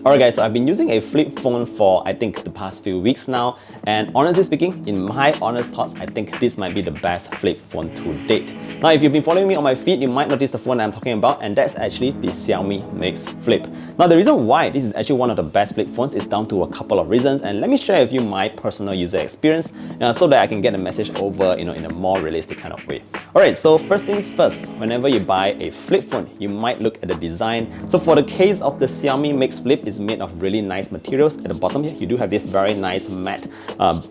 Alright guys, so I've been using a flip phone for I think the past few weeks now, and honestly speaking, in my honest thoughts, I think this might be the best flip phone to date. Now if you've been following me on my feed, you might notice the phone I'm talking about, and that's actually the Xiaomi Mix Flip. Now the reason why this is actually one of the best flip phones is down to a couple of reasons, and let me share with you my personal user experience so that I can get the message over in a more realistic kind of way. Alright, so first things first, whenever you buy a flip phone, you might look at the design. So for the case of the Xiaomi Mix Flip, it's made of really nice materials. At the bottom here, you do have this very nice matte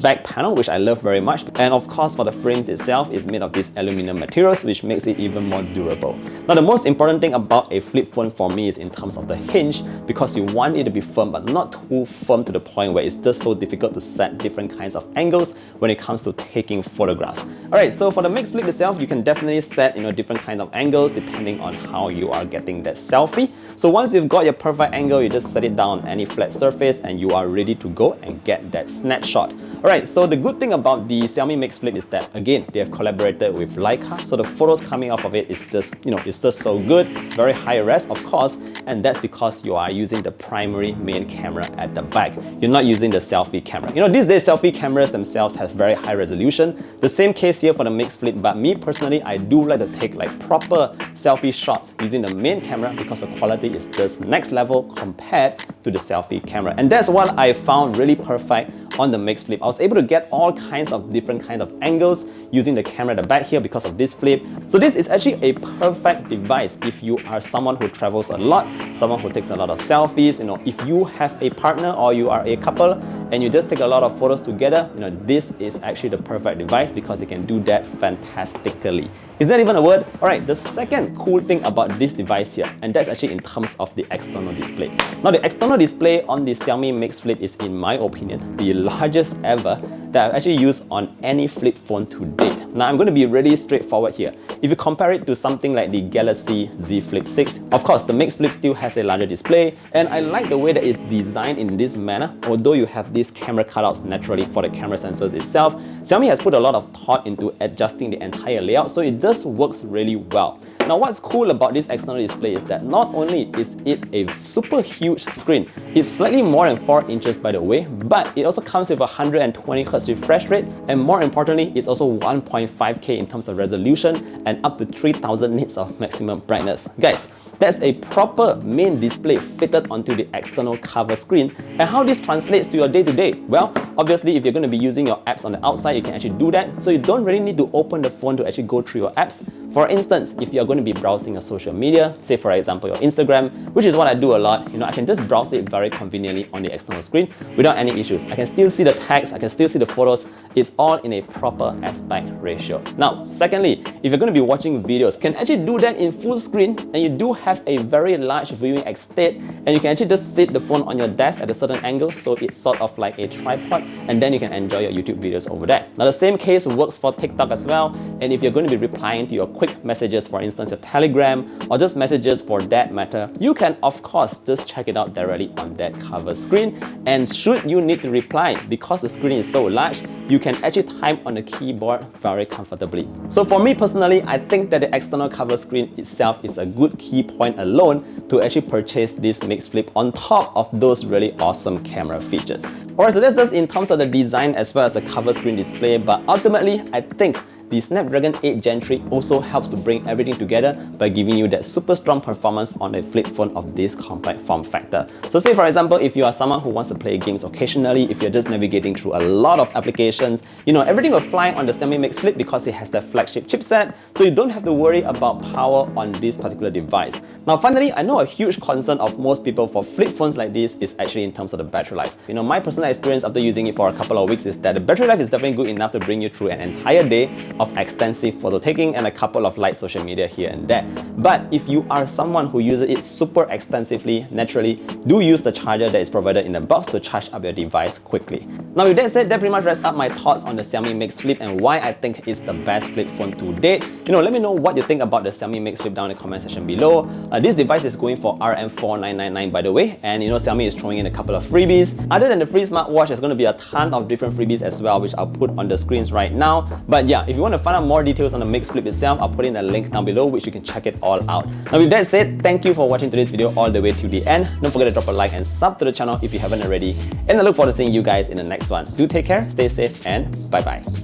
back panel, which I love very much. And of course, for the frames itself, it's made of these aluminum materials, which makes it even more durable. Now, the most important thing about a flip phone for me is in terms of the hinge, because you want it to be firm, but not too firm to the point where it's just so difficult to set different kinds of angles when it comes to taking photographs. Alright, so for the Mix Flip itself, you can definitely set different kind of angles depending on how you are getting that selfie. So once you've got your perfect angle, you just set it down on any flat surface and you are ready to go and get that snapshot. Alright, so the good thing about the Xiaomi Mix Flip is that again, they have collaborated with Leica, so the photos coming off of it is just, it's just so good, very high res of course, and that's because you are using the primary main camera at the back. You're not using the selfie camera. These days selfie cameras themselves have very high resolution. The same case here for the Mix Flip, but me personally, I do like to take like proper selfie shots using the main camera because the quality is just next level compared to the selfie camera. And that's what I found really perfect on the Mix Flip. I was able to get all kinds of different kinds of angles using the camera at the back here because of this flip. So this is actually a perfect device if you are someone who travels a lot, someone who takes a lot of selfies. If you have a partner or you are a couple and you just take a lot of photos together, this is actually the perfect device because it can do that fantastically. Is that even a word? Alright, the second cool thing about this device here, and that's actually in terms of the external display. Now the external display on the Xiaomi Mix Flip is, in my opinion, the largest ever that I've actually used on any flip phone to date. Now I'm going to be really straightforward here. If you compare it to something like the Galaxy Z Flip 6, of course the Mix Flip still has a larger display, and I like the way that it's designed in this manner. Although you have these camera cutouts naturally for the camera sensors itself, Xiaomi has put a lot of thought into adjusting the entire layout, so it just works really well. Now what's cool about this external display is that not only is it a super huge screen, it's slightly more than 4 inches by the way, but it also comes with a 120Hz refresh rate, and more importantly, it's also 1.5K in terms of resolution and up to 3000 nits of maximum brightness. Guys, that's a proper main display fitted onto the external cover screen. And how this translates to your day-to-day? Well, obviously if you're going to be using your apps on the outside, you can actually do that. So you don't really need to open the phone to actually go through your apps. For instance, if you're going to be browsing your social media, say for example your Instagram, which is what I do a lot, I can just browse it very conveniently on the external screen without any issues. I can still see the text, I can still see the photos. It's all in a proper aspect ratio. Now, secondly, if you're going to be watching videos, you can actually do that in full screen, and you do have a very large viewing estate, and you can actually just sit the phone on your desk at a certain angle, so it's sort of like a tripod, and then you can enjoy your YouTube videos over there. Now the same case works for TikTok as well, and if you're going to be replying to your quick messages, for instance your Telegram, or just messages for that matter, you can of course just check it out directly on that cover screen. And should you need to reply, because the screen is so large, you can actually type on the keyboard very comfortably. So for me personally, I think that the external cover screen itself is a good key point alone to actually purchase this Mix Flip on top of those really awesome camera features. Alright, so that's just in terms of the design as well as the cover screen display, but ultimately I think the Snapdragon 8 Gen 3 also helps to bring everything together by giving you that super strong performance on a flip phone of this compact form factor. So say for example, if you are someone who wants to play games occasionally, if you're just navigating through a lot of applications, everything will fly on the Xiaomi Mix Flip because it has the flagship chipset, so you don't have to worry about power on this particular device. Now finally, I know a huge concern of most people for flip phones like this is actually in terms of the battery life. My personal experience after using it for a couple of weeks is that the battery life is definitely good enough to bring you through an entire day of extensive photo taking and a couple of light social media here and there. But if you are someone who uses it super extensively, naturally, do use the charger that is provided in the box to charge up your device quickly. Now with that said, that pretty much wraps up my thoughts on the Xiaomi Mix Flip and why I think it's the best flip phone to date. Let me know what you think about the Xiaomi Mix Flip down in the comment section below. This device is going for RM4999 by the way, and Xiaomi is throwing in a couple of freebies. Other than the free smartwatch, there's going to be a ton of different freebies as well, which I'll put on the screens right now. But yeah, if you want want to find out more details on the Mix Flip itself, I'll put in a link down below which you can check it all out. Now with that said, thank you for watching today's video all the way to the end. Don't forget to drop a like and sub to the channel if you haven't already. And I look forward to seeing you guys in the next one. Do take care, stay safe, and bye-bye.